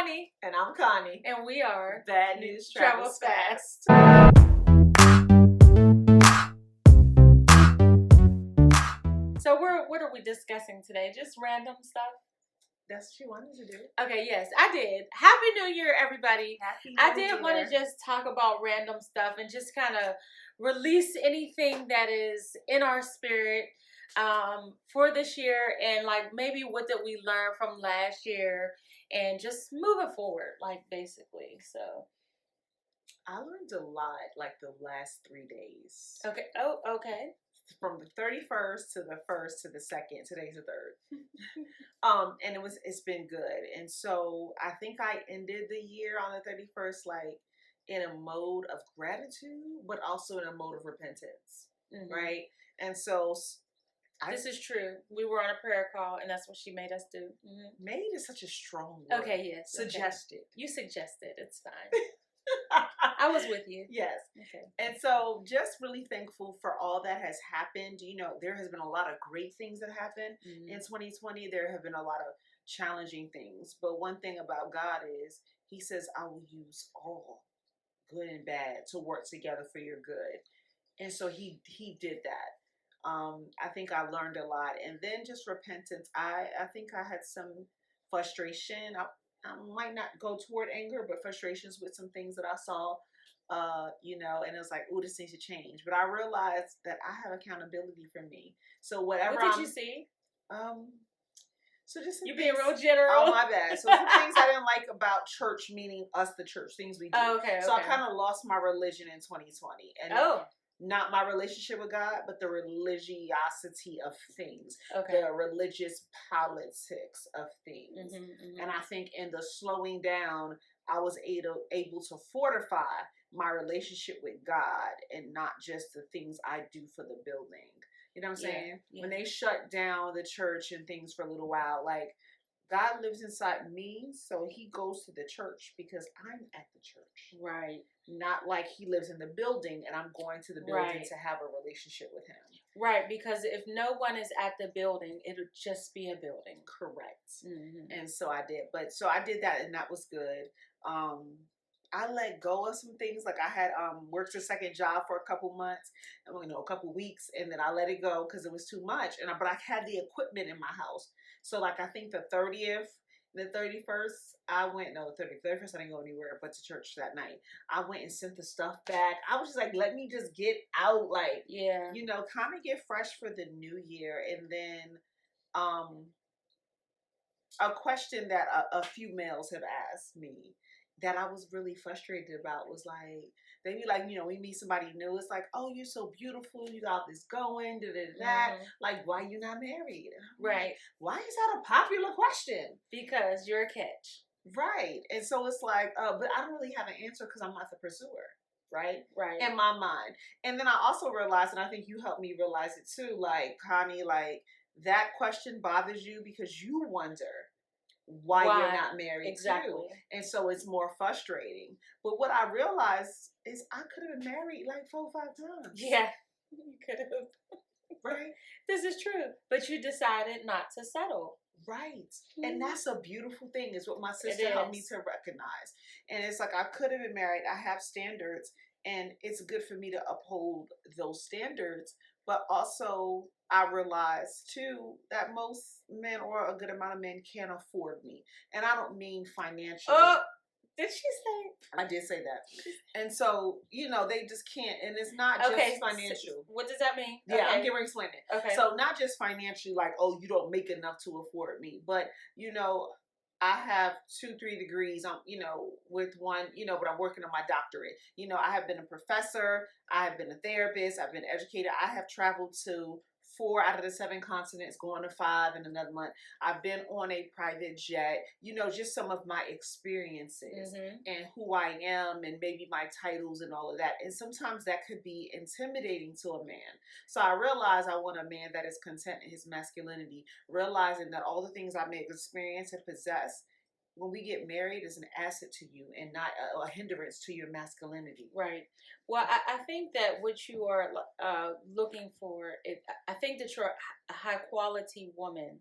Bonnie. And I'm Connie. And we are Bad News Travels Fast. So what are we discussing today? Just random stuff? That's what you wanted to do. Okay, yes, I did. Happy New Year, everybody. Happy New I did want Year. to just talk about random stuff and just kind of release anything that is in our spirit for this year, and like maybe what did we learn from last year and just moving forward, like basically. So I learned a lot like the last 3 days. okay. Oh, okay. From the 31st to the 1st to the 2nd. Today's the 3rd. And it's been good. And so I think I ended the year on the 31st like in a mode of gratitude, but also in a mode of repentance. Mm-hmm. Right? And so this is true. We were on a prayer call, and that's what she made us do. Mm-hmm. Made is such a strong word. Okay, yes. Suggested. Okay. You suggested. It's fine. I was with you. Yes. Okay. And so just really thankful for all that has happened. You know, there has been a lot of great things that happened in 2020. There have been a lot of challenging things. But one thing about God is he says, I will use all good and bad to work together for your good. And so he did that. I think I learned a lot. And then just repentance. I think I had some frustration. I might not go toward anger, but frustrations with some things that I saw, and it was like, oh, this needs to change. But I realized that I have accountability for me. So whatever. What did you see? So just you being real general. Oh, my bad. So some things I didn't like about church, meaning us, the church, things we do. Oh, okay. So I kind of lost my religion in 2020, and not my relationship with God, but the religiosity of things, the religious politics of things. And I think in the slowing down, I was able to fortify my relationship with God and not just the things I do for the building. You know what I'm saying? Yeah. When they shut down the church and things for a little while, like God lives inside me, so he goes to the church because I'm at the church. Right. Not like he lives in the building and I'm going to the building to have a relationship with him. Right, because if no one is at the building, it'll just be a building. Correct. Mm-hmm. And so I did. So I did that, and that was good. I let go of some things. Like I had worked a second job for a couple months, a couple weeks, and then I let it go because it was too much. But I had the equipment in my house. So like I think the 30th, the 31st, the 31st I didn't go anywhere but to church that night. I went and sent the stuff back. I was just like, let me just get out, like, kind of get fresh for the new year. And then a question that a few males have asked me that I was really frustrated about was like, they be like, we meet somebody new. It's like, oh, you're so beautiful. You got this going, da-da-da-da. Like, why you not married? Right. Like, why is that a popular question? Because you're a catch. Right. And so it's like, but I don't really have an answer because I'm not the pursuer. Right? Right. In my mind. And then I also realized, and I think you helped me realize it too, like, Connie, like, that question bothers you because you wonder why you're not married too. And so it's more frustrating. But what I realized is I could have been married like 4 or 5 times. Yeah, you could have. Right? This is true. But you decided not to settle. Right. And that's a beautiful thing, is what my sister helped me to recognize. And it's like, I could have been married. I have standards, and it's good for me to uphold those standards. But also, I realize, too, that most men, or a good amount of men, can't afford me. And I don't mean financially. Did she say? I did say that. And so, they just can't. And it's not just financial. So what does that mean? Yeah, I'm getting ready to explain it. Okay. So not just financially, like, oh, you don't make enough to afford me. But, I have 2-3 degrees, with one, but I'm working on my doctorate. I have been a professor. I have been a therapist. I've been educated. I have traveled to 4 out of the 7 continents, going to 5 in another month. I've been on a private jet, just some of my experiences and who I am and maybe my titles and all of that. And sometimes that could be intimidating to a man. So I realized I want a man that is content in his masculinity, realizing that all the things I may experience and possess, when we get married, is an asset to you and not a hindrance to your masculinity. Right. Well, I think that what you are looking for, I think that you're a high quality woman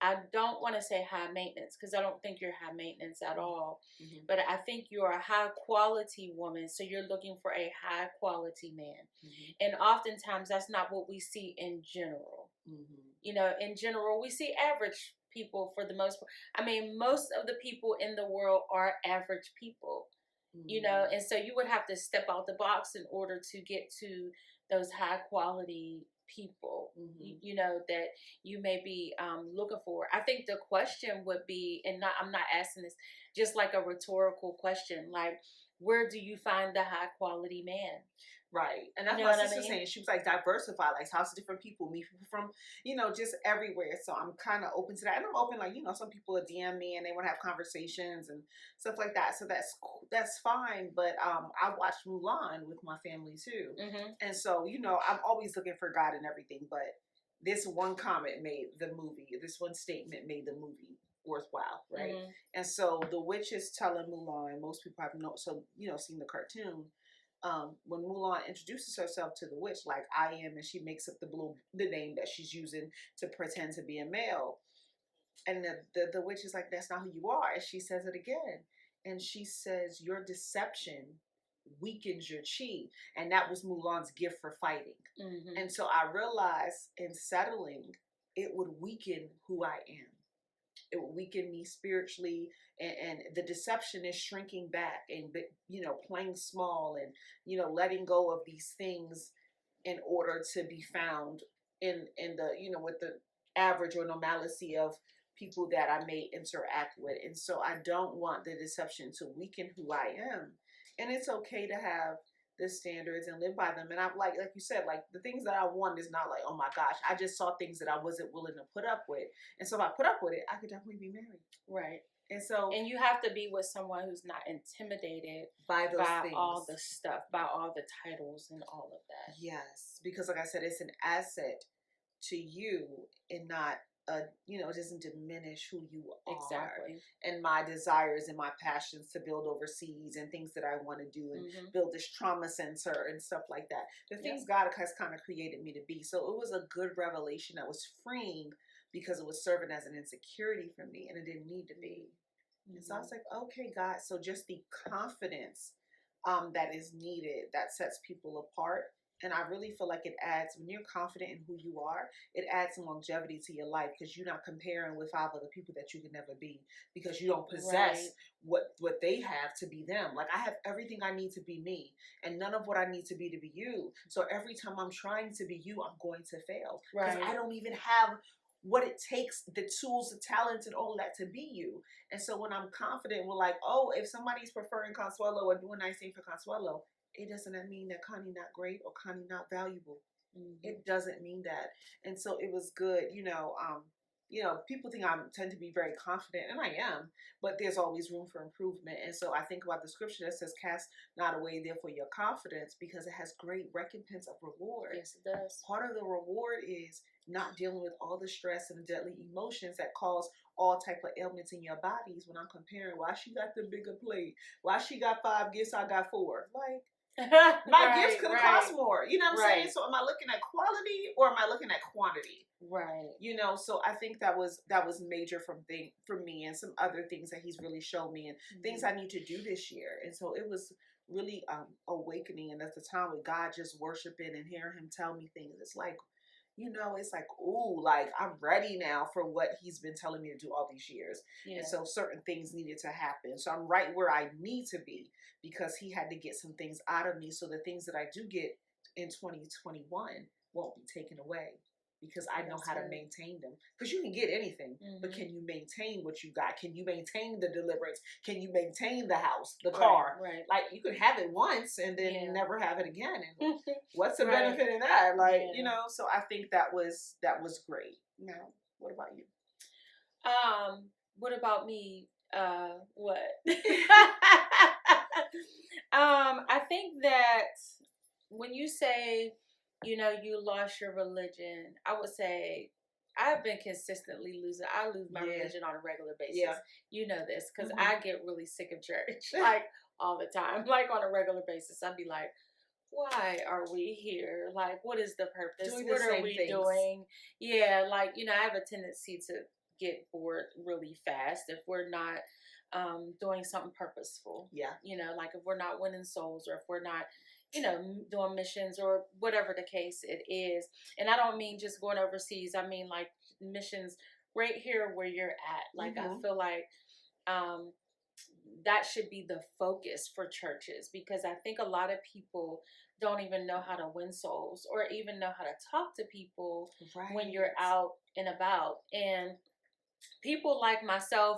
I don't want to say high maintenance because I don't think you're high maintenance at all. Mm-hmm. But I think you're a high quality woman. So you're looking for a high quality man. Mm-hmm. And oftentimes that's not what we see in general. Mm-hmm. You know, in general, we see average people for the most part. I mean, most of the people in the world are average people, you know, and so you would have to step out the box in order to get to those high quality people, you know, that you may be looking for. I think the question would be, and not, I'm not asking this, just like a rhetorical question, like, where do you find the high quality man? Right. And that's You know what my what I sister was mean? saying. She was like, diversify, like lots of different people, meet people from, just everywhere. So I'm kind of open to that. And I'm open, like, some people are DM me and they want to have conversations and stuff like that. So that's fine. But I watched Mulan with my family too. And so, I'm always looking for God in everything. But this one comment made the movie, this one statement made the movie worthwhile, right? And so the witch is telling Mulan, most people have seen the cartoon. When Mulan introduces herself to the witch, like I am, and she makes up the name that she's using to pretend to be a male, and the witch is like, "That's not who you are," and she says it again, and she says, "Your deception weakens your chi," and that was Mulan's gift for fighting. And so I realized in settling, it would weaken who I am. It will weaken me spiritually, and the deception is shrinking back and playing small and letting go of these things in order to be found in the with the average or normalcy of people that I may interact with. And so I don't want the deception to weaken who I am. And it's okay to have the standards and live by them. And I'm like you said, like the things that I want is not like, oh my gosh, I just saw things that I wasn't willing to put up with. And so if I put up with it, I could definitely be married. Right. And so, and you have to be with someone who's not intimidated by those things, all the stuff, by all the titles and all of that. Yes, because like I said, it's an asset to you and not it doesn't diminish who you are. Exactly. And my desires and my passions to build overseas and things that I want to do and build this trauma center and stuff like that. The things God has kind of created me to be. So it was a good revelation that was freeing because it was serving as an insecurity for me and it didn't need to be. And so I was like, okay, God. So just the confidence that is needed that sets people apart. And I really feel like it adds, when you're confident in who you are, it adds some longevity to your life because you're not comparing with 5 other people that you can never be because you don't possess what they have to be them. Like I have everything I need to be me and none of what I need to be you. So every time I'm trying to be you, I'm going to fail because I don't even have what it takes, the tools, the talents, and all that to be you. And so when I'm confident, we're like, oh, if somebody's preferring Consuelo or doing nice thing for Consuelo, it doesn't mean that Connie not great or Connie not valuable. It doesn't mean that. And so it was good, people think I tend to be very confident, and I am, but there's always room for improvement. And so I think about the scripture that says, cast not away therefore your confidence, because it has great recompense of reward. Yes, it does. Part of the reward is not dealing with all the stress and deadly emotions that cause all type of ailments in your bodies. When I'm comparing why she got the bigger plate, why she got 5 gifts, I got 4. Like, my gifts could have cost more. You know what I'm saying? So am I looking at quality or am I looking at quantity? Right. So I think that was major for me and some other things that he's really shown me and things I need to do this year. And so it was really awakening. And at the time with God, just worshiping and hearing him tell me things, it's like, it's like, ooh, like I'm ready now for what he's been telling me to do all these years. Yeah. And so certain things needed to happen. So I'm right where I need to be because he had to get some things out of me. So the things that I do get in 2021 won't be taken away because I know how to maintain them. Because you can get anything, but can you maintain what you got? Can you maintain the deliverance? Can you maintain the house, the car? Right. Like you could have it once and then never have it again. And what's the benefit in that? Like, so I think that was great. Now, what about you? What about me? What? I think that when you say, you lost your religion, I would say I've been consistently losing. I lose my religion on a regular basis. Yeah. You know this because I get really sick of church, like all the time, like on a regular basis. I'd be like, why are we here? Like, what is the purpose? What are we doing? Yeah, like, I have a tendency to get bored really fast if we're not doing something purposeful. Yeah. Like if we're not winning souls, or if we're not, doing missions, or whatever the case it is. And I don't mean just going overseas. I mean like missions right here where you're at. Like I feel like um, that should be the focus for churches, because I think a lot of people don't even know how to win souls, or even know how to talk to people when you're out and about. And people like myself,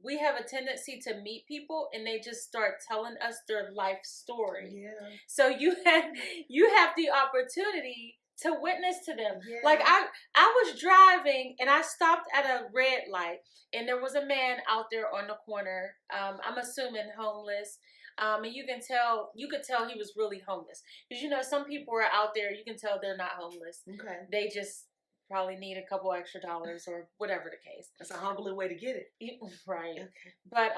we have a tendency to meet people and they just start telling us their life story. Yeah. So you have the opportunity to witness to them. Yeah. Like I was driving and I stopped at a red light, and there was a man out there on the corner. I'm assuming homeless. And you could tell he was really homeless, because some people are out there, you can tell they're not homeless. Okay. They just probably need a couple extra dollars, or whatever the case. That's a humbling way to get it. Right. Okay. But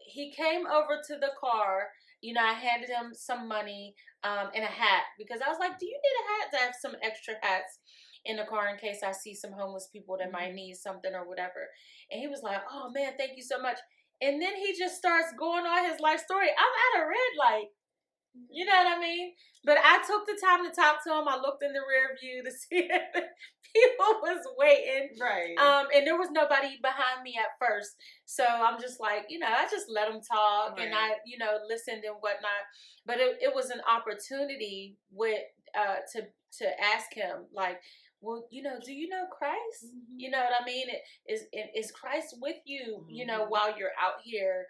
he came over to the car. I handed him some money and a hat, because I was like, do you need a hat? To have some extra hats in the car in case I see some homeless people that might need something or whatever. And he was like, oh man, thank you so much. And then he just starts going on his life story. I'm at a red light. You know what I mean? But I took the time to talk to him. I looked in the rear view to see if people was waiting. Right. And there was nobody behind me at first. So I'm just like, I just let him talk, and I, listened and whatnot. But it was an opportunity to ask him, like, well, do you know Christ? You know what I mean? Is Christ with you, while you're out here,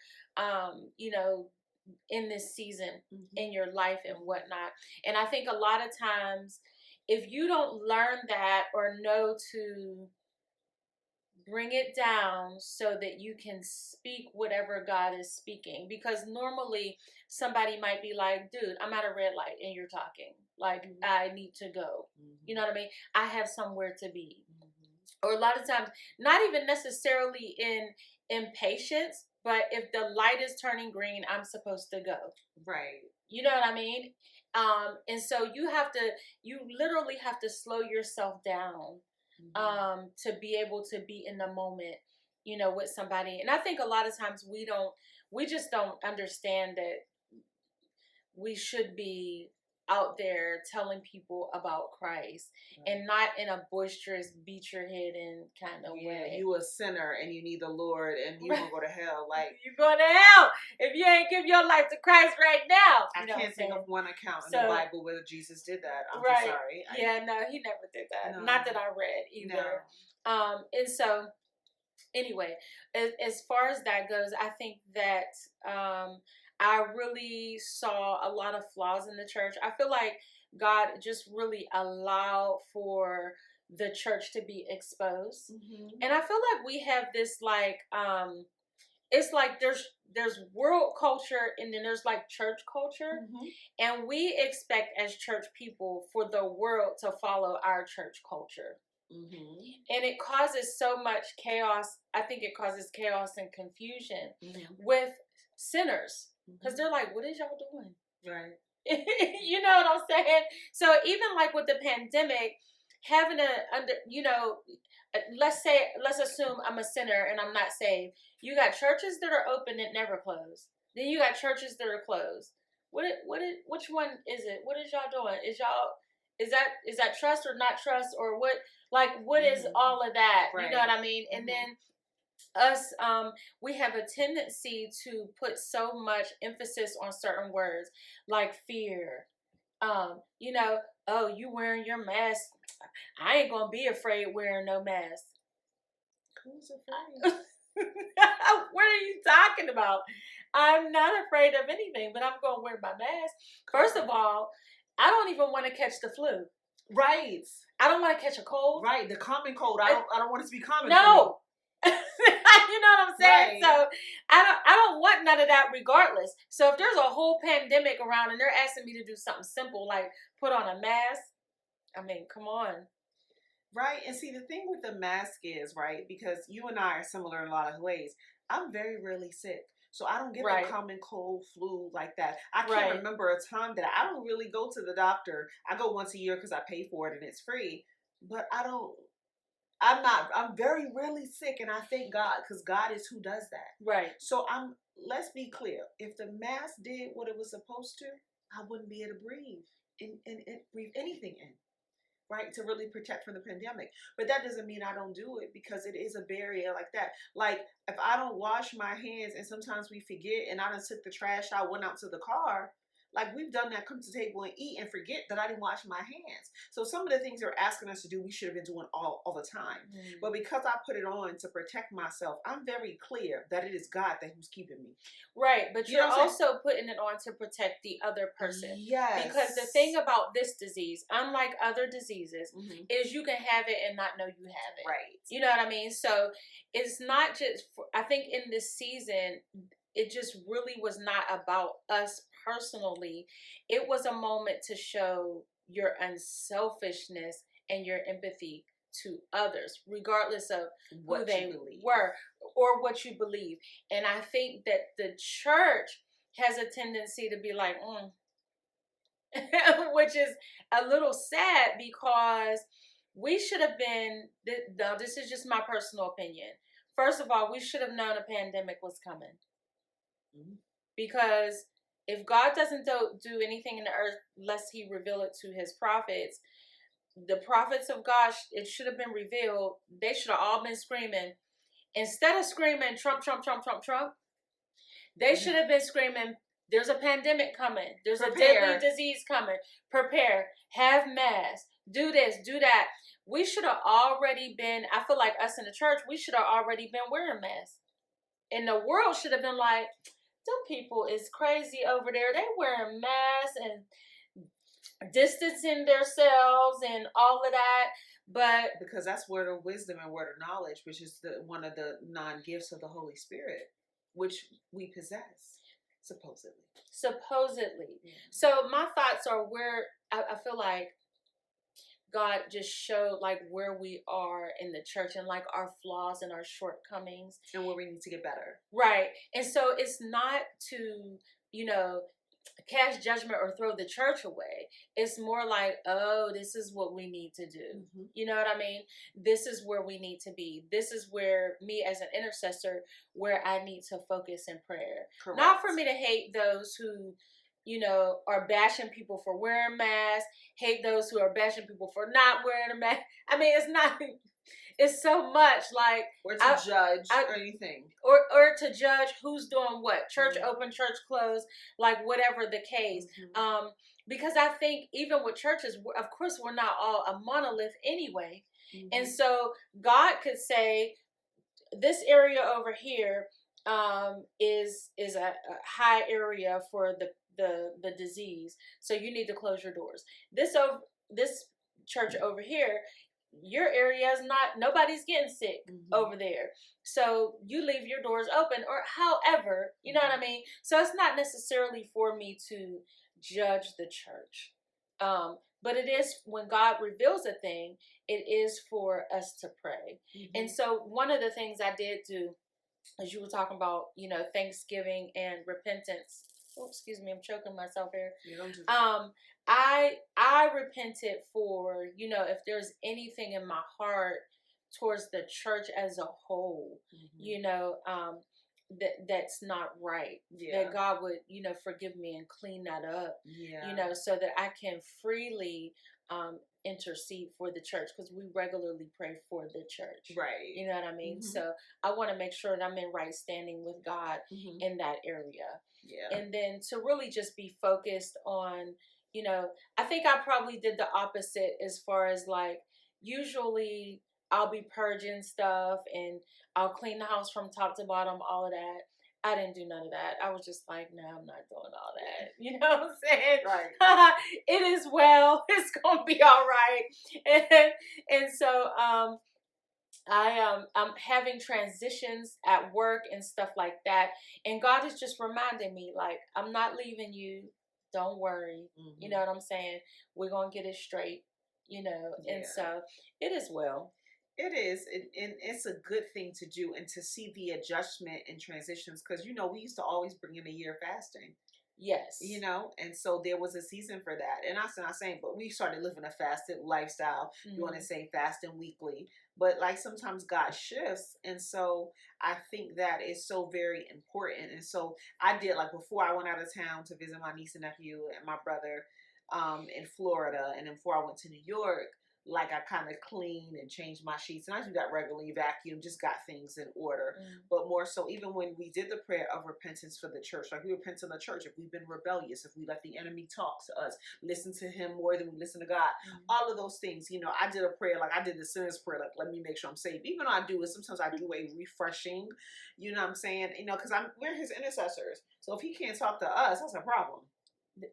in this season in your life and whatnot. And I think a lot of times, if you don't learn that or know to bring it down so that you can speak whatever God is speaking, because normally somebody might be like, dude, I'm at a red light and you're talking, like, I need to go. You know what I mean? I have somewhere to be. Or a lot of times, not even necessarily in impatience, but if the light is turning green, I'm supposed to go. Right. You know what I mean? And so you literally have to slow yourself down to be able to be in the moment, with somebody. And I think a lot of times we just don't understand that we should be out there telling people about Christ, and not in a boisterous, beat your head in kind of way. You a sinner and you need the Lord, and you gonna go to hell. Like, you're going to hell if you ain't give your life to Christ right now. I can't think of one account in the Bible where Jesus did that. I'm sorry. No, he never did that. No. Not that I read either. No. And so anyway, as far as that goes, I think that I really saw a lot of flaws in the church. I feel like God just really allowed for the church to be exposed. And I feel like we have this like, it's like there's world culture, and then there's like church culture. And we expect as church people for the world to follow our church culture. And it causes so much chaos. I think it causes chaos and confusion with sinners. Because they're like, what is y'all doing? Right. You know what I'm saying? So even like with the pandemic, having let's assume I'm a sinner and I'm not saved. You got churches that are open that never close. Then you got churches that are closed. Which one is it? What is y'all doing? Is that trust or not trust, or what? Like, what is all of that? Right. You know what I mean? And then us, we have a tendency to put so much emphasis on certain words like fear. Oh, you wearing your mask. I ain't gonna be afraid wearing no mask. Who's afraid? What are you talking about? I'm not afraid of anything, but I'm gonna wear my mask. First of all, I don't even want to catch the flu. Right. I don't want to catch a cold. Right. The common cold. I don't want it to be common. No. You know what I'm saying? Right. So I don't want none of that regardless. So if there's a whole pandemic around and they're asking me to do something simple like put on a mask, I mean, come on. Right. And see, the thing with the mask is, right, because you and I are similar in a lot of ways. I'm very rarely sick. So I don't get the common cold, flu like that. I can't remember a time that I don't really go to the doctor. I go once a year because I pay for it and it's free. But I don't I'm very really sick, and I thank God, because God is who does that. Right. So let's be clear. If the mask did what it was supposed to, I wouldn't be able to breathe and breathe anything in, right? To really protect from the pandemic. But that doesn't mean I don't do it, because it is a barrier like that. Like, if I don't wash my hands, and sometimes we forget, and I done took the trash out, went out to the car, like, we've done that, come to the table and eat and forget that I didn't wash my hands. So some of the things they're asking us to do, we should have been doing all the time. But because I put it on to protect myself, I'm very clear that it is God that who's keeping me. Right, but you're also putting it on to protect the other person. Yes. Because the thing about this disease, unlike other diseases, is you can have it and not know you have it. Right. You know what I mean? So it's not just, I think in this season, it just really was not about us personally. It was a moment to show your unselfishness and your empathy to others, regardless of who they were or what you believe. And I think that the church has a tendency to be like, which is a little sad, because we should have been, now this is just my personal opinion. First of all, we should have known a pandemic was coming. Because if God doesn't do anything in the earth unless he reveal it to his prophets, the prophets of God, it should have been revealed. They should have all been screaming. Instead of screaming, Trump, Trump, Trump, Trump, Trump, they should have been screaming, there's a pandemic coming. There's a deadly disease coming. Prepare. Have masks. Do this. Do that. We should have already been, I feel like us in the church, we should have already been wearing masks. And the world should have been like, them people is crazy over there. They wearing masks and distancing themselves and all of that. But because that's word of wisdom and word of knowledge, which is one of the 9 gifts of the Holy Spirit, which we possess, supposedly. Yeah. So my thoughts are where I feel like God just showed like where we are in the church and like our flaws and our shortcomings. And where we need to get better. Right. And so it's not to, cast judgment or throw the church away. It's more like, oh, this is what we need to do. You know what I mean? This is where we need to be. This is where me as an intercessor, where I need to focus in prayer. Correct. Not for me to hate those who, are bashing people for wearing masks, hate those who are bashing people for not wearing a mask. I mean, it's so much like, or to judge or anything, or to judge who's doing what, church open, church closed, like whatever the case. Because I think even with churches, of course, we're not all a monolith anyway. And so God could say, this area over here is a high area for the disease, so you need to close your doors. This church over here, your area is not, nobody's getting sick over there, so you leave your doors open, or however, you know what I mean? So it's not necessarily for me to judge the church, but it is, when God reveals a thing, it is for us to pray. And so one of the things I did do, as you were talking about, Thanksgiving and repentance. Oh, excuse me, I'm choking myself here. I repented for, if there's anything in my heart towards the church as a whole, that's not right. That God would, forgive me and clean that up. So that I can freely intercede for the church, because we regularly pray for the church. Right. You know what I mean? So I want to make sure that I'm in right standing with God in that area. Yeah. And then to really just be focused on, I think I probably did the opposite, as far as like, usually I'll be purging stuff and I'll clean the house from top to bottom, all of that. I didn't do none of that. I was just like, no, I'm not doing all that. You know what I'm saying? Right. It is well. It's going to be all right. And so I'm having transitions at work and stuff like that. And God is just reminding me, like, I'm not leaving you. Don't worry. You know what I'm saying? We're going to get it straight, and so it is well. It is, and it's a good thing to do, and to see the adjustment and transitions, because we used to always bring in a year fasting. Yes. You know, and so there was a season for that. And I'm not saying, but we started living a fasted lifestyle. You want to say fasting weekly, but like sometimes God shifts. And so I think that is so very important. And so I did, like, before I went out of town to visit my niece and nephew and my brother in Florida, and then before I went to New York, like, I kind of cleaned and changed my sheets, and I do that regularly, vacuum, just got things in order. But more so, even when we did the prayer of repentance for the church, like, we repent in the church if we've been rebellious, if we let the enemy talk to us, listen to him more than we listen to God, all of those things. You know, I did a prayer, like I did the sinner's prayer, like, let me make sure I'm saved. Even though I do it, sometimes I do a refreshing, you know what I'm saying? You know, because we're his intercessors. So if he can't talk to us, that's a problem.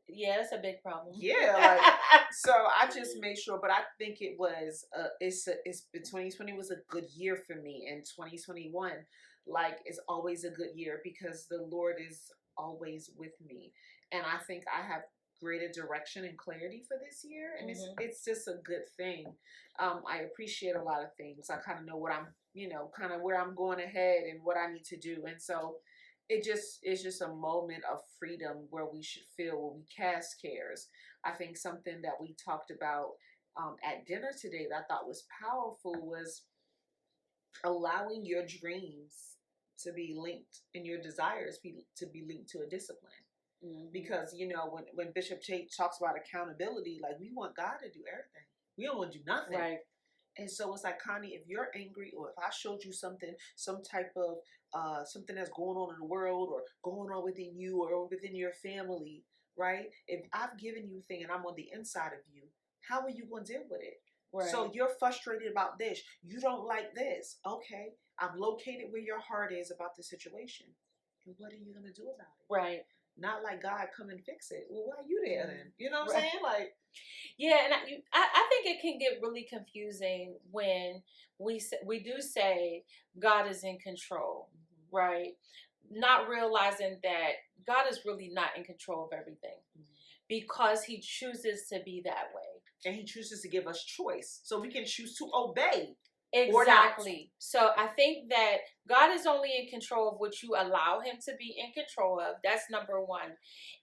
Yeah, that's a big problem. Yeah, like, so I just made sure, but I think it was it's 2020 was a good year for me, and 2021, like, is always a good year because the Lord is always with me, and I think I have greater direction and clarity for this year, and it's just a good thing. I appreciate a lot of things. I kind of know what I'm, you know, kind of where I'm going ahead and what I need to do, and so it's just a moment of freedom where we should feel, when we cast cares. I think something that we talked about at dinner today that I thought was powerful was allowing your dreams to be linked and your desires to be linked to a discipline. Because, you know, when Bishop Tate talks about accountability, like, we want God to do everything. We don't want to do nothing. Right. And so it's like, Connie, if you're angry, or if I showed you something, some type of something that's going on in the world, or going on within you, or within your family, right? If I've given you a thing and I'm on the inside of you, how are you going to deal with it? Right. So you're frustrated about this. You don't like this. Okay, I've located where your heart is about the situation. And what are you going to do about it? Right. Not like, God, come and fix it. Well, why are you there then? You know what I'm saying? Like, yeah, and I think it can get really confusing when we do say God is in control, right? Not realizing that God is really not in control of everything, because he chooses to be that way. And he chooses to give us choice, so we can choose to obey. Exactly. So I think that God is only in control of what you allow him to be in control of. That's number one.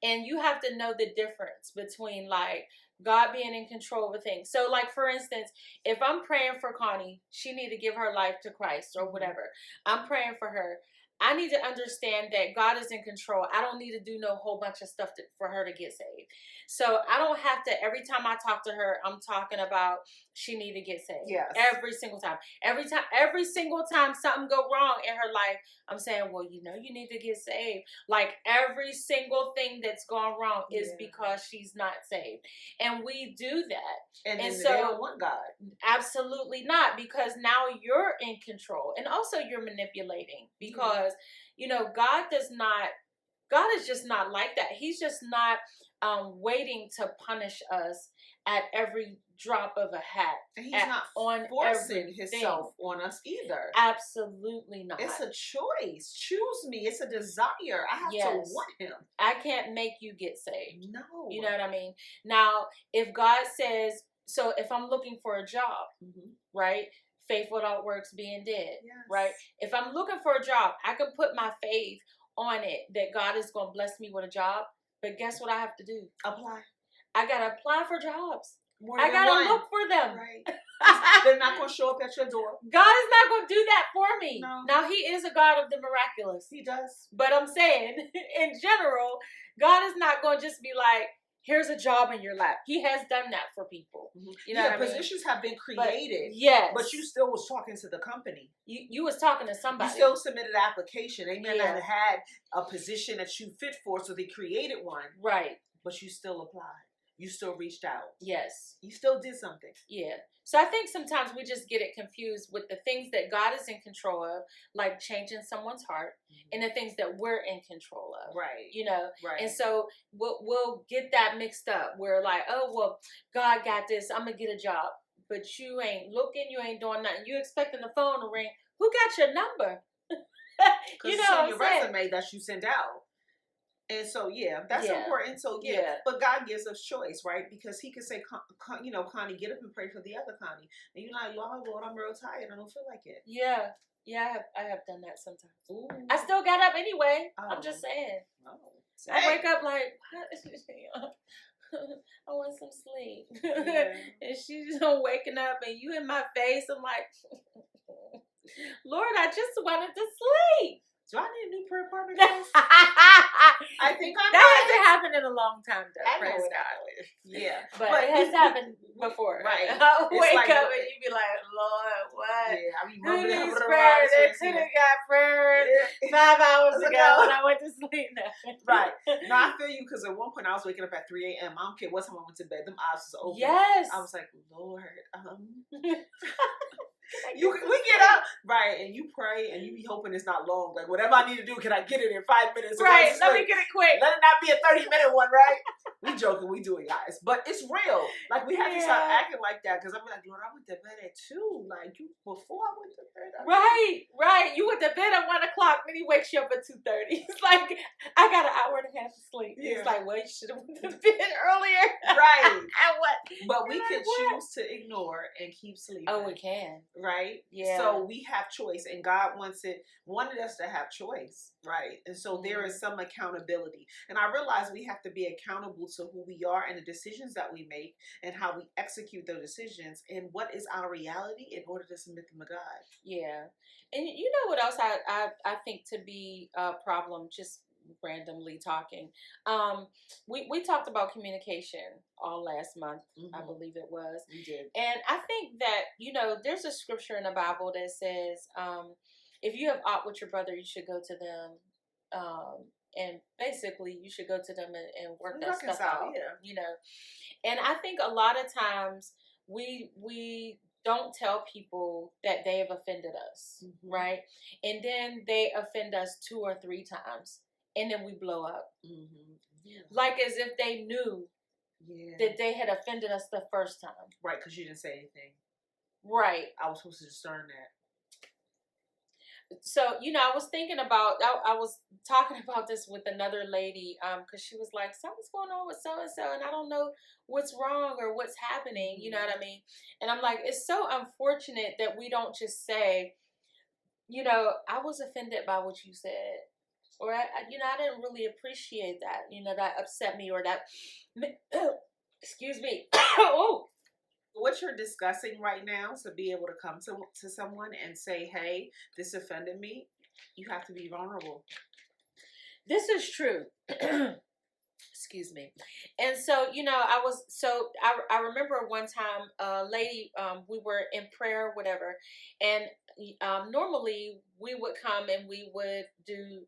And you have to know the difference between, like, God being in control of a thing. So, like, for instance, if I'm praying for Connie, she need to give her life to Christ or whatever. I'm praying for her. I need to understand that God is in control. I don't need to do no whole bunch of stuff for her to get saved. So I don't have to, every time I talk to her, I'm talking about she need to get saved. Yes. Every single time. Every single time something go wrong in her life, I'm saying, well, you know, you need to get saved. Like, every single thing that's gone wrong is because she's not saved. And we do that. And so they don't want God. Absolutely not, because now you're in control. And also you're manipulating, because, you know, God is just not like that. He's just not waiting to punish us at every drop of a hat. And he's not forcing himself on us either. Absolutely not. It's a choice. Choose me. It's a desire. I have to want him. I can't make you get saved. No. You know what I mean? Now, if God says, so if I'm looking for a job, right? Faith without works being dead, right? If I'm looking for a job, I can put my faith on it that God is going to bless me with a job. But guess what I have to do? Apply. I got to apply for jobs. I got to look for them. Right. They're not going to show up at your door. God is not going to do that for me. No. Now, he is a God of the miraculous. He does. But I'm saying, in general, God is not going to just be like, here's a job in your lap. He has done that for people. You know what I mean? Positions have been created. But you still was talking to the company. You was talking to somebody. You still submitted an application. They may not have had a position that you fit for, so they created one. Right. But you still applied. You still reached out. Yes. You still did something. Yeah. So I think sometimes we just get it confused with the things that God is in control of, like changing someone's heart, and the things that we're in control of. Right. You know? Right. And so we'll get that mixed up. We're like, oh, well, God got this. I'm going to get a job. But you ain't looking. You ain't doing nothing. You expecting the phone to ring. Who got your number? You know, on your resume that you sent out. And so, that's important. So, but God gives us choice, right? Because he could say, Connie, get up and pray for the other Connie. And you're like, oh, Lord, I'm real tired. I don't feel like it. Yeah. Yeah, I have done that sometimes. Ooh. I still got up anyway. I'm just saying. Oh. I wake up like, I want some sleep. Yeah. And she's waking up and you in my face. I'm like, Lord, I just wanted to sleep. Do I need a new prayer partner, guys? I think I that might. hasn't happened in a long time, though. I know praise it. God. Yeah, But it has happened before. Right. I'll It's wake like, up and you be like, Lord, what? Yeah, I mean, Who needs prayer? They could have got prayer 5 hours ago when I went to sleep. Right. No, I feel you, because at one point I was waking up at 3 a.m. I don't care what time I went to bed. Them eyes was open. Yes. I was like, Lord, we get up, right, and you pray, and you be hoping it's not long. Like, whatever I need to do, can I get it in 5 minutes? Right, let me get it quick. Let it not be a 30-minute one, right? We joking, we do it, guys. But it's real. Like, we have to start acting like that, because I'm like, Lord, I went to bed at 2. Like, before I went to bed. Right. You went to bed at 1 o'clock, then he wakes you up at 2:30. It's like, I got an hour and a half of sleep. Yeah. He's like, well, you should have went to bed earlier. Right. And what? But we could choose to ignore and keep sleeping. Oh, we can. Right? Yeah. So we have choice, and God wanted us to have choice, right? And so there is some accountability. And I realize we have to be accountable to who we are and the decisions that we make and how we execute those decisions and what is our reality in order to submit them to God. Yeah. And you know what else I think to be a problem, just randomly talking. We talked about communication all last month, I believe it was. We did. And I think that, there's a scripture in the Bible that says, if you have aught with your brother, you should go to them. And basically you should go to them and work that stuff out. Yeah. And I think a lot of times we don't tell people that they have offended us, right? And then they offend us 2 or 3 times. And then we blow up. Like as if they knew that they had offended us the first time. Right, because you didn't say anything. Right. I was supposed to discern that. So, I was thinking about, I was talking about this with another lady, because she was like, something's going on with so-and-so, and I don't know what's wrong or what's happening, you know what I mean? And I'm like, it's so unfortunate that we don't just say, I was offended by what you said. Or, I didn't really appreciate that, that upset me, or that, excuse me, oh. What you're discussing right now, to be able to come to someone and say, hey, this offended me, you have to be vulnerable. This is true. Excuse me. And so, I remember one time a lady, we were in prayer, whatever, and normally we would come and we would do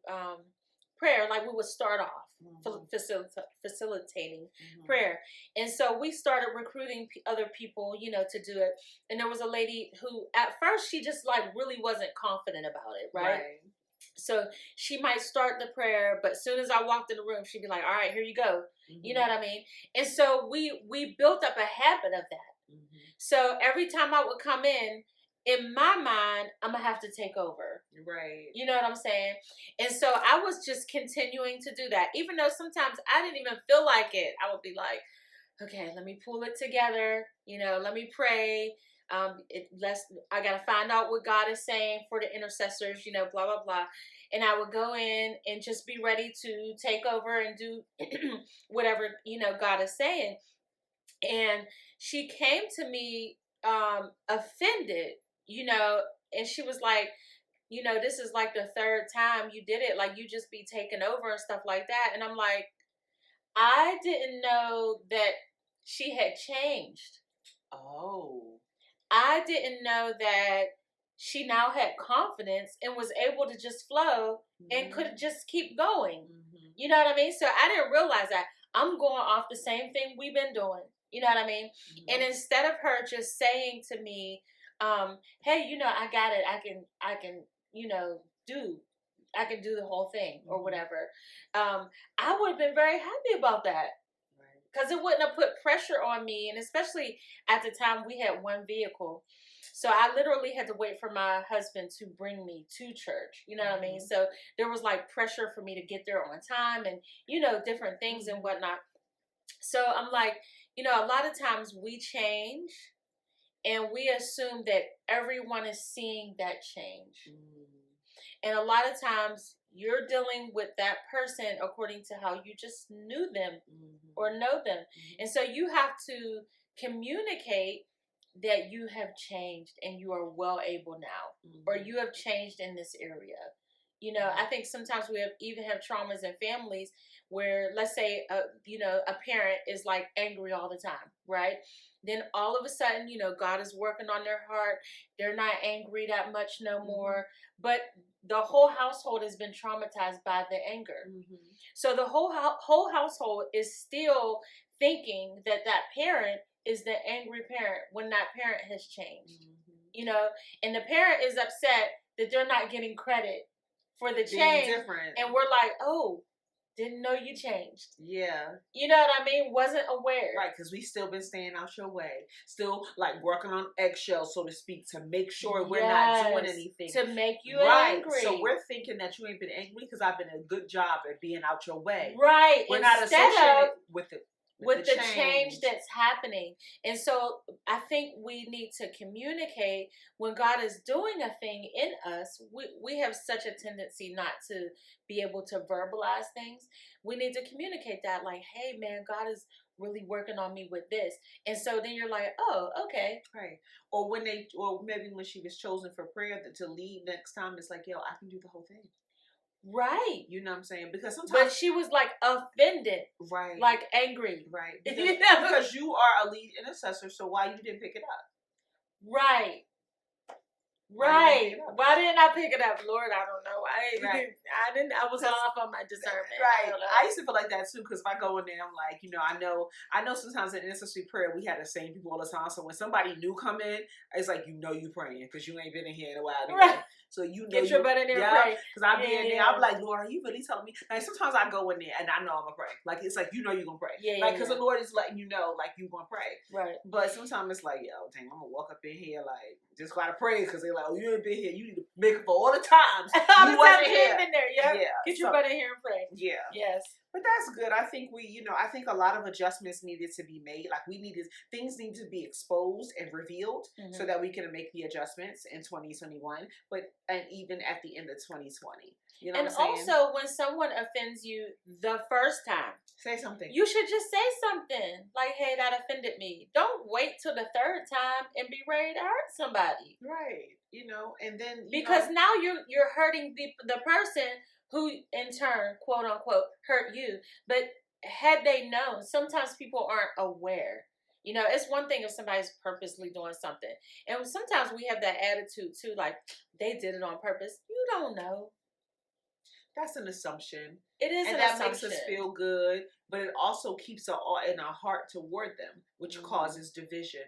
prayer, like we would start off facilitating prayer. And so we started recruiting other people, to do it. And there was a lady who at first she just like really wasn't confident about it, right? So she might start the prayer, but as soon as I walked in the room, she'd be like, all right, here you go. You know what I mean? And so we built up a habit of that. So every time I would come in my mind, I'm going to have to take over. Right. You know what I'm saying? And so I was just continuing to do that. Even though sometimes I didn't even feel like it. I would be like, okay, let me pull it together. Let me pray. I got to find out what God is saying for the intercessors, blah, blah, blah. And I would go in and just be ready to take over and do whatever, God is saying. And she came to me offended, and she was like, this is like the 3rd time you did it. Like, you just be taking over and stuff like that. And I'm like, I didn't know that she had changed. Oh. I didn't know that she now had confidence and was able to just flow and could just keep going. You know what I mean? So I didn't realize that. I'm going off the same thing we've been doing. You know what I mean? And instead of her just saying to me, hey, I got it. I can, I can do the whole thing or whatever. I would have been very happy about that. Because it wouldn't have put pressure on me. And especially at the time we had one vehicle. So I literally had to wait for my husband to bring me to church. You know what I mean? So there was like pressure for me to get there on time and, different things and whatnot. So I'm like, a lot of times we change and we assume that everyone is seeing that change. And a lot of times, you're dealing with that person according to how you just knew them or know them. And so you have to communicate that you have changed and you are well able now, or you have changed in this area. You know, I think sometimes we even have traumas in families where, let's say, a parent is like angry all the time, right? Then all of a sudden, God is working on their heart. They're not angry that much no more, but the whole household has been traumatized by the anger. So the whole household is still thinking that parent is the angry parent when that parent has changed. And the parent is upset that they're not getting credit for the change. Different. And we're like, oh, didn't know you changed. Yeah. You know what I mean? Wasn't aware. Right, because we still been staying out your way. Still, like, working on eggshells, so to speak, to make sure we're not doing anything. To make you angry. So we're thinking that you ain't been angry because I've been a good job at being out your way. Right. We're not associated with it. With the change that's happening. And so I think we need to communicate when God is doing a thing in us. We have such a tendency not to be able to verbalize things. We need to communicate that, like, hey man, God is really working on me with this. And so then you're like, oh, okay. Right. Or maybe when she was chosen for prayer to lead next time, it's like, yo, I can do the whole thing. Right. You know what I'm saying? Because sometimes. But she was like offended. Right. Like angry. Right. Because you are a lead intercessor, so why you didn't pick it up? Right. Right. Why didn't I pick it up? Lord, I don't know. I was off on my discernment. Right. I used to feel like that too, because if I go in there, I'm like, I know sometimes in intercessory prayer, we had the same people all the time. So when somebody new come in, it's like, you praying because you ain't been in here in a while. Anyway. Right. So get your butt in there and pray. Because I be in there, I'm like, Lord, are you really telling me? Like sometimes I go in there and I know I'm gonna pray. Like it's like you're gonna pray. Because the Lord is letting you know, like you gonna pray. Right. But sometimes it's like, yo, dang, I'm gonna walk up in here like just gotta pray because they're like, oh, you ain't been here. You need to make up for all the times you wasn't here. In there. Yeah. Get your butt in here and pray. Yeah. Yes. But that's good. I think I think a lot of adjustments needed to be made. Like things need to be exposed and revealed so that we can make the adjustments in 2021, and even at the end of 2020. You know what I'm saying? Also, when someone offends you the first time, say something. You should just say something like, hey, that offended me. Don't wait till the third time and be ready to hurt somebody. Right. And then because now you're hurting the person who in turn, quote unquote, hurt you. But had they known, sometimes people aren't aware. It's one thing if somebody's purposely doing something. And sometimes we have that attitude too, like they did it on purpose. You don't know. That's an assumption. It is and an that assumption. makes us feel good, but it also keeps our in our heart toward them, which causes division.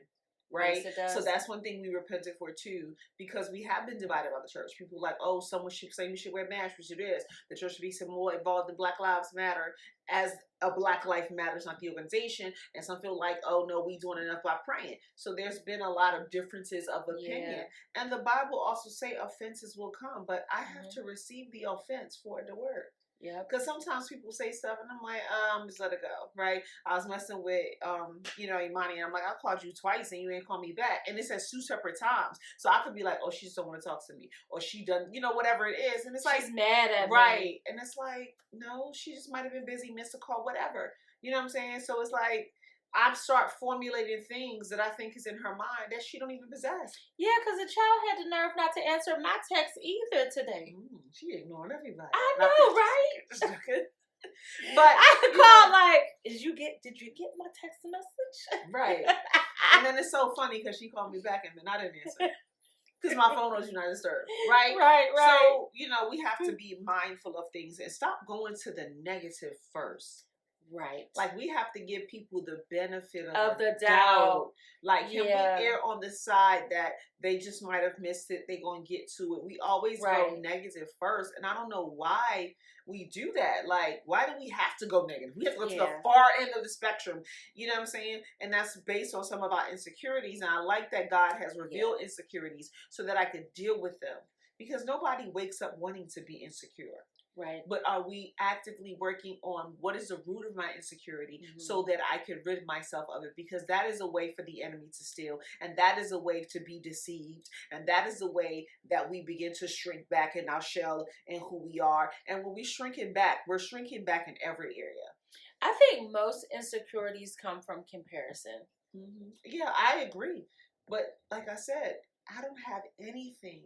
Right? Yes, it does. So that's one thing we repented for too, because we have been divided by the church. People like, oh, someone should say we should wear masks, we should do this. The church should be some more involved in Black Lives Matter as a Black Life Matters, not the organization. And some feel like, oh no, we doing enough by praying. So there's been a lot of differences of opinion. And the Bible also say offenses will come, but I have to receive the offense for it to work. Yeah, because sometimes people say stuff and I'm like, just let it go, right? I was messing with, Imani, and I'm like, I called you twice and you ain't called me back. And it says 2 separate times. So I could be like, oh, she just don't want to talk to me. Or she done, whatever it is. And it's like, she's mad at me. Right. And it's like, no, she just might have been busy, missed a call, whatever. You know what I'm saying? So it's like, I start formulating things that I think is in her mind that she don't even possess. Yeah, because the child had the nerve not to answer my text either today. She ignoring everybody. I know, right? But I called like, did you get my text message? Right. And then it's so funny because she called me back and then I didn't answer. Because my phone was not disturbed. Right? Right. So, we have to be mindful of things and stop going to the negative first. Right. Like we have to give people the benefit of the doubt. Like can we err on the side that they just might have missed it, they're going to get to it. We always go negative first. And I don't know why we do that. Like, why do we have to go negative? We have to go to the far end of the spectrum. You know what I'm saying? And that's based on some of our insecurities. And I like that God has revealed insecurities so that I could deal with them. Because nobody wakes up wanting to be insecure. Right. But are we actively working on what is the root of my insecurity so that I can rid myself of it? Because that is a way for the enemy to steal. And that is a way to be deceived. And that is the way that we begin to shrink back in our shell and who we are. And when we're shrinking back in every area. I think most insecurities come from comparison. Yeah, I agree. But like I said, I don't have anything.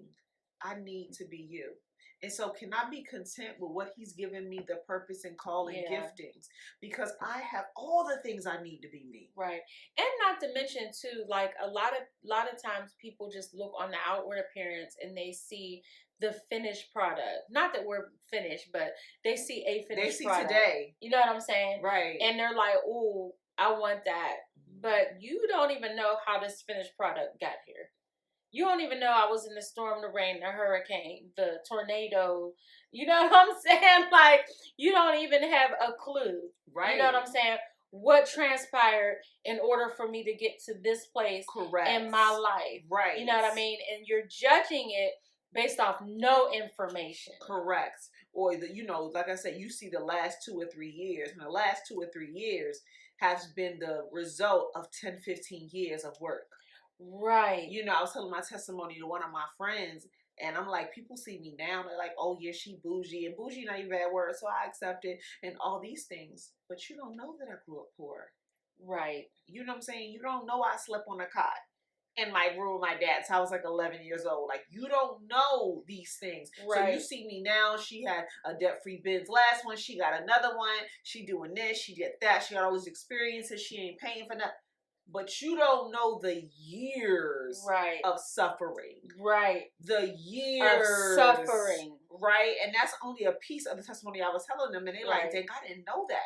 I need to be you. And so can I be content with what he's given me, the purpose and call and giftings? Because I have all the things I need to be me. Right. And not to mention too, like a lot of times people just look on the outward appearance and they see the finished product. Not that we're finished, but they see a finished product. Today. You know what I'm saying? Right. And they're like, "Ooh, I want that." But you don't even know how this finished product got here. You don't even know I was in the storm, the rain, the hurricane, the tornado. You know what I'm saying? Like, you don't even have a clue. Right. You know what I'm saying? What transpired in order for me to get to this place in my life. Right. You know what I mean? And you're judging it based off no information. Correct. Or, like I said, you see the last 2 or 3 years. And the last 2 or 3 years has been the result of 10, 15 years of work. Right. I was telling my testimony to one of my friends, and I'm like, people see me now, they're like, oh yeah, she bougie, and bougie not even a bad word, so I accept it, and all these things. But you don't know that I grew up poor. Right. You know what I'm saying? You don't know I slept on a cot in my room with my dad till I was like 11 years old. Like, you don't know these things. Right. So you see me now, she had a debt-free Benz last one, she got another one, she doing this, she did that, she got all these experiences, she ain't paying for nothing. But you don't know the years of suffering. Right. The years of suffering. Right. And that's only a piece of the testimony I was telling them. And they're like, dang, I didn't know that.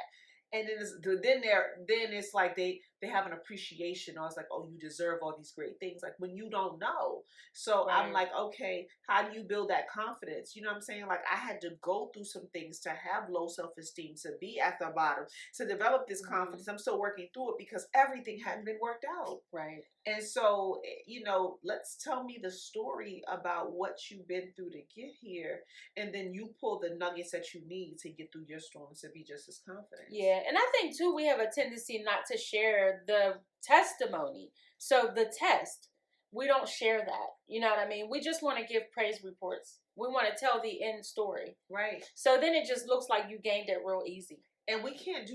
And then it's like they have an appreciation, or it's like, oh, you deserve all these great things, like when you don't know. So I'm like, okay, how do you build that confidence? You know what I'm saying? Like, I had to go through some things to have low self-esteem, to be at the bottom, to develop this confidence. I'm still working through it because everything hadn't been worked out. Right. And so, let's tell me the story about what you've been through to get here. And then you pull the nuggets that you need to get through your storms to be just as confident. Yeah. And I think too, we have a tendency not to share the testimony. So the test, we don't share that. You know what I mean? We just want to give praise reports. We want to tell the end story. Right. So then it just looks like you gained it real easy. And we can't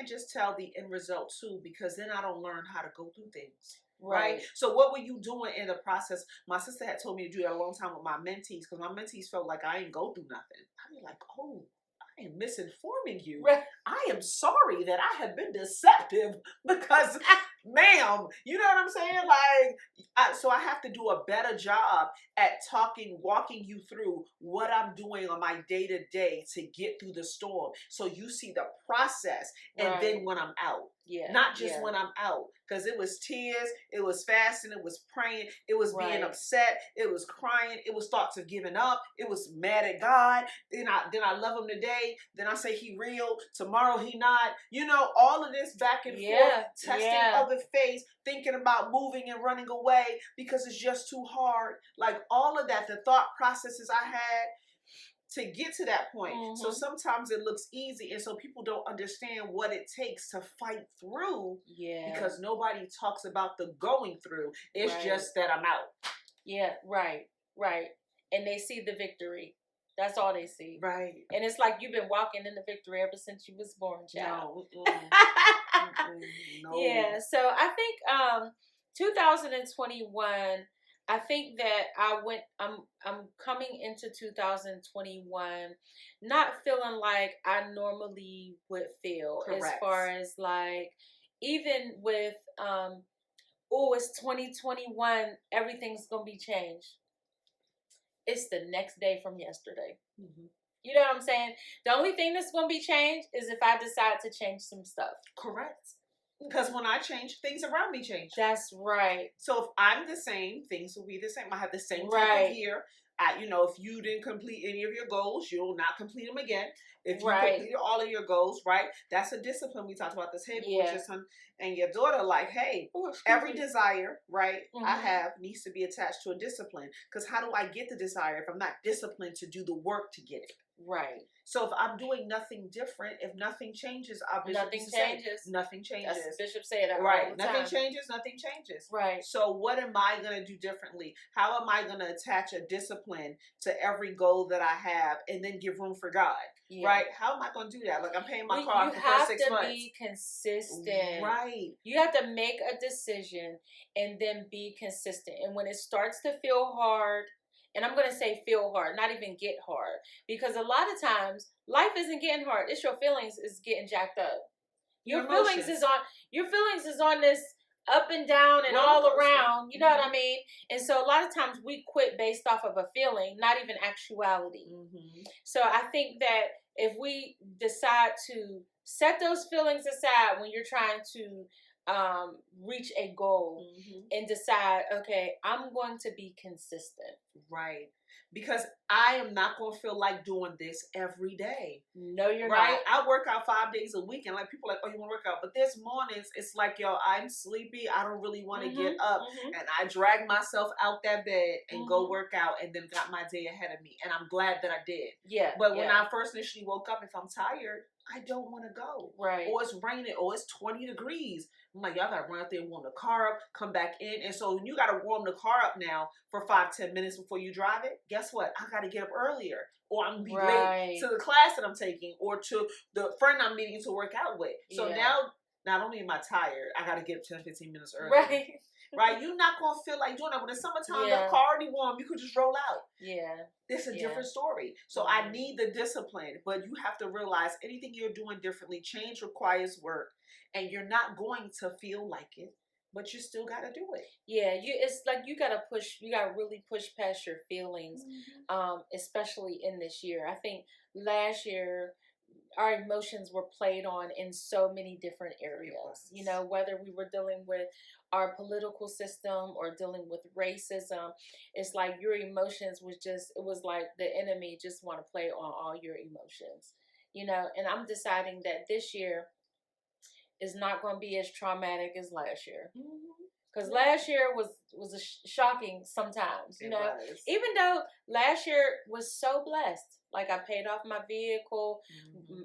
just tell the end result too, because then I don't learn how to go through things. Right. So what were you doing in the process? My sister had told me to do that a long time with my mentees, because my mentees felt like I ain't go through nothing. I'd be like, oh, I am misinforming you. Right. I am sorry that I have been deceptive because, ma'am, you know what I'm saying? Like, so I have to do a better job at walking you through what I'm doing on my day to day to get through the storm. So you see the process, and then when I'm out. Yeah. Not just when I'm out. Because it was tears, it was fasting, it was praying, it was being upset, it was crying, it was thoughts of giving up, it was mad at God. Then I love him today, then I say he real, tomorrow he not. All of this back and forth, testing other faith, thinking about moving and running away because it's just too hard. Like, all of that, the thought processes I had to get to that point. So sometimes it looks easy, and so people don't understand what it takes to fight through. Yeah. Because nobody talks about the going through. It's just that I'm out. Yeah, right. And they see the victory. That's all they see. Right. And it's like you've been walking in the victory ever since you was born, child. No. No. Yeah. So I think 2021, I think that I'm coming into 2021 not feeling like I normally would feel. Correct. As far as like, even with it's 2021, everything's gonna be changed. It's the next day from yesterday. You know what I'm saying? The only thing that's gonna be changed is if I decide to change some stuff. Correct. Because when I change, things around me change. That's right. So if I'm the same, things will be the same. I have the same type of year. if you didn't complete any of your goals, you'll not complete them again. If you Right. completed all of your goals, right? That's a discipline we talked about the table with your son and your daughter. Like, hey, every desire, right, I have needs to be attached to a discipline. Because how do I get the desire if I'm not disciplined to do the work to get it? Right. So if I'm doing nothing different, if nothing changes, our bishop nothing changes. Nothing changes. That's Bishop said that right. all the Nothing time. changes. Nothing changes. Right. So what am I going to do differently? How am I going to attach a discipline to every goal that I have, and then give room for God? Yeah. Right? How am I going to do that? Like, I'm paying my car for the first 6 months. You have to be consistent. Right. You have to make a decision and then be consistent. And when it starts to feel hard, and I'm going to say feel hard, not even get hard. Because a lot of times, life isn't getting hard. It's your feelings is getting jacked up. Your feelings is on this up and down and all around. You know what I mean? And so a lot of times we quit based off of a feeling, not even actuality. So I think that if we decide to set those feelings aside when you're trying to reach a goal and decide, okay, I'm going to be consistent. Right. Because I am not going to feel like doing this every day. No, you're right? not. I work out 5 days a week, and like people are like, oh, you want to work out? But there's mornings, it's like, yo, I'm sleepy. I don't really want to get up. And I drag myself out that bed and go work out, and then got my day ahead of me. And I'm glad that I did. Yeah. But when I first initially woke up, if I'm tired, I don't want to go. Right. Or it's raining, or it's 20 degrees. I'm like, y'all gotta run out there and warm the car up, come back in. And so when you gotta warm the car up now for 5-10 minutes before you drive it, guess what? I gotta get up earlier. Or I'm gonna be late to the class that I'm taking, or to the friend I'm meeting to work out with. So now, not only am I tired, I gotta get up 10-15 minutes early. Right. Right? You're not gonna feel like doing that. When it's summertime, the car already warm, you could just roll out. Yeah. It's a different story. So I need the discipline, but you have to realize anything you're doing differently, change requires work, and you're not going to feel like it, but you still got to do it. Yeah, it's like you got to really push past your feelings, especially in this year. I think last year, our emotions were played on in so many different areas. You know, whether we were dealing with our political system or dealing with racism, it's like your emotions it was like the enemy just want to play on all your emotions. You know, and I'm deciding that this year is not going to be as traumatic as last year. Because last year was shocking sometimes, you know. Even though last year was so blessed. Like, I paid off my vehicle.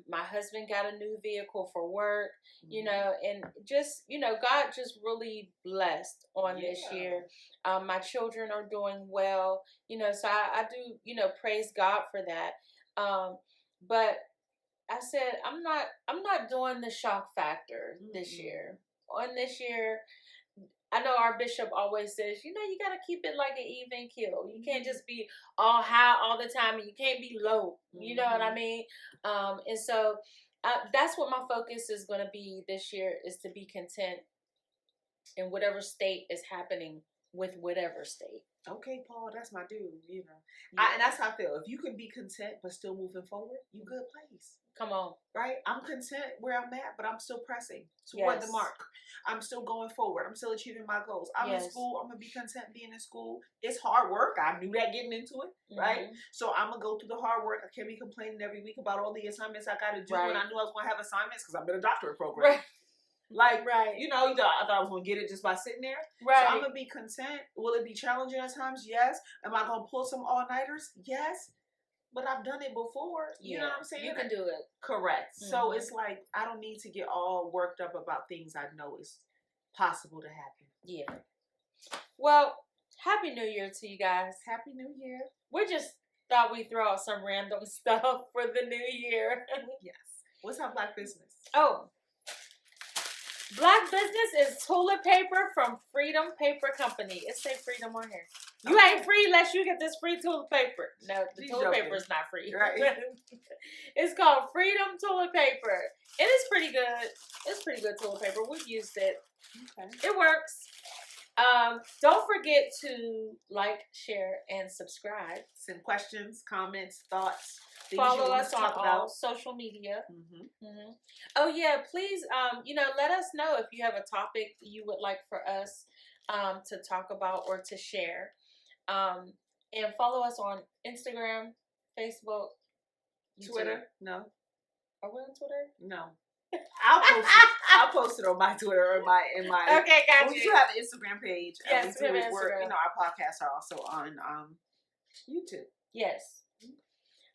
My husband got a new vehicle for work, you know. And just, you know, God just really blessed on this year. My children are doing well, you know. So I do, you know, praise God for that. But I said, I'm not doing the shock factor this year. On this year, I know our bishop always says, you know, you got to keep it like an even keel. You can't just be all high all the time, and you can't be low. You know what I mean? And so that's what my focus is going to be this year, is to be content in whatever state is happening with whatever state. Okay, Paul, that's my dude, you know. And that's how I feel. If you can be content but still moving forward, you good place. Come on. Right? I'm content where I'm at, but I'm still pressing toward the mark. I'm still going forward. I'm still achieving my goals. I'm in school. I'm going to be content being in school. It's hard work. I knew that getting into it, right? So I'm going to go through the hard work. I can't be complaining every week about all the assignments I got to do when I knew I was going to have assignments, because I'm in a doctorate program. Right. Like, you know, I thought I was going to get it just by sitting there. Right. So I'm going to be content. Will it be challenging at times? Yes. Am I going to pull some all-nighters? Yes. But I've done it before. You know what I'm saying? You can do it. Correct. So it's like, I don't need to get all worked up about things I know is possible to happen. Yeah. Well, Happy New Year to you guys. Happy New Year. We just thought we'd throw out some random stuff for the new year. Yes. What's our Black business? Oh. Black business is toilet paper from Freedom Paper Company. It says Freedom on here. You ain't free unless you get this free toilet paper. No, the toilet paper is not free. Right. It's called Freedom Toilet Paper. It is pretty good. It's pretty good toilet paper. We've used it. Okay. It works. Don't forget to like, share, and subscribe. Send questions, comments, thoughts. Follow us on all social media. Oh yeah, please, you know, let us know if you have a topic you would like for us to talk about or to share. And follow us on Instagram, Facebook, Twitter. No. Are we on Twitter? No. I'll post it on my Twitter or in my. Okay, gotcha. We do have an Instagram page. Yes, we have an Instagram. Our podcasts are also on YouTube. Yes.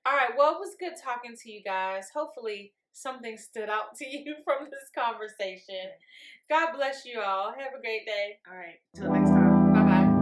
All right. Well, it was good talking to you guys. Hopefully, something stood out to you from this conversation. God bless you all. Have a great day. All right. Till next time. Bye bye.